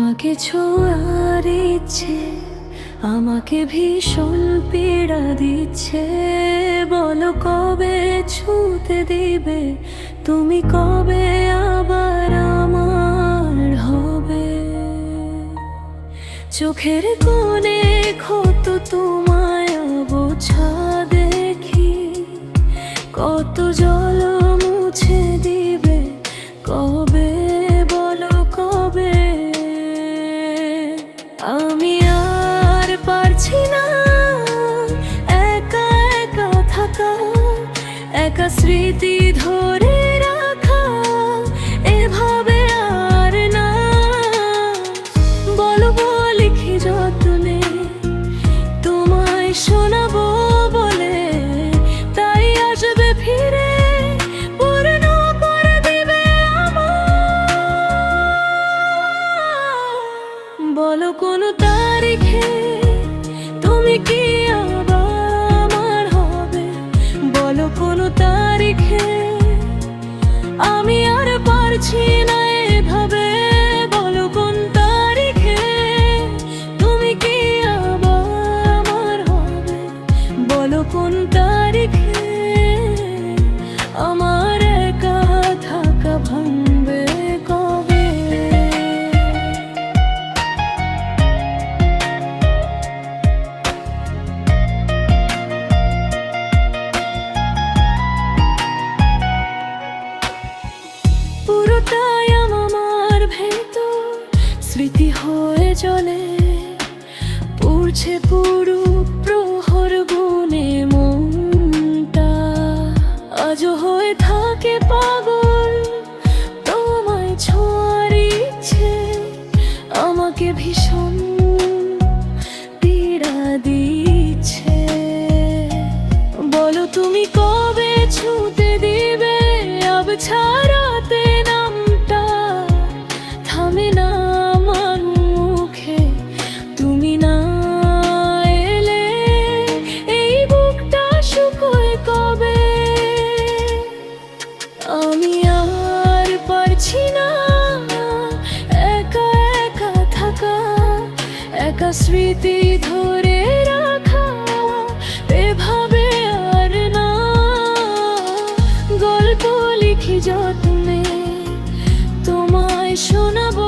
তোমাকে ছোঁয়ার ইচ্ছে আমাকে ভীষণ পীড়া দিচ্ছে। বলো কবে ছুঁতে দিবে, তুমি কবে আবার আমার হবে। চোখের কোণে ক্ষত তোমায় অবছা দেখি, কত জল মুছে দিবে কবে, বলো কবে। আমি আর পারছি না একা একা থাকা, একা স্মৃতি ধরে রাখা, এভাবে আর না। বলো লিখি যত্নে তোমায় শোনাবো বলে, তাই আসবে ফিরে পূর্ণ করে দিবে আমার। বলো কোন তারিখে তুমি কি আবার আমার হবে, বলো কোন তারিখে। আমি আর পারছি না এভাবে, বলো কোন তারিখে তুমি কি আবার আমার হবে, বলো কোন তারিখে আমার একা থাকা ভাঙবে কবে। পুরোটাই আমার ভেতর স্মৃতি হয়ে চলে, পুড়ছে পুরো প্রহর গুনে মনটা। আজও হয়ে থাকে পাগল তোমায় ছোঁয়ার ইচ্ছে, আমাকে ভীষণ পীড়া দিচ্ছে। বলো তুমি কবে ছুঁতে দিবে আব ছাড়াতে নামটা, থামে না আমার মুখে তুমি না এলে, এই বুকটা শুকোয় কবে। আমি আর পারছি না একা একা থাকা, একা স্মৃতি ধরে রাখা, এভাবে আর না। গল্প লিখি যত্নে তোমায় শোনাবো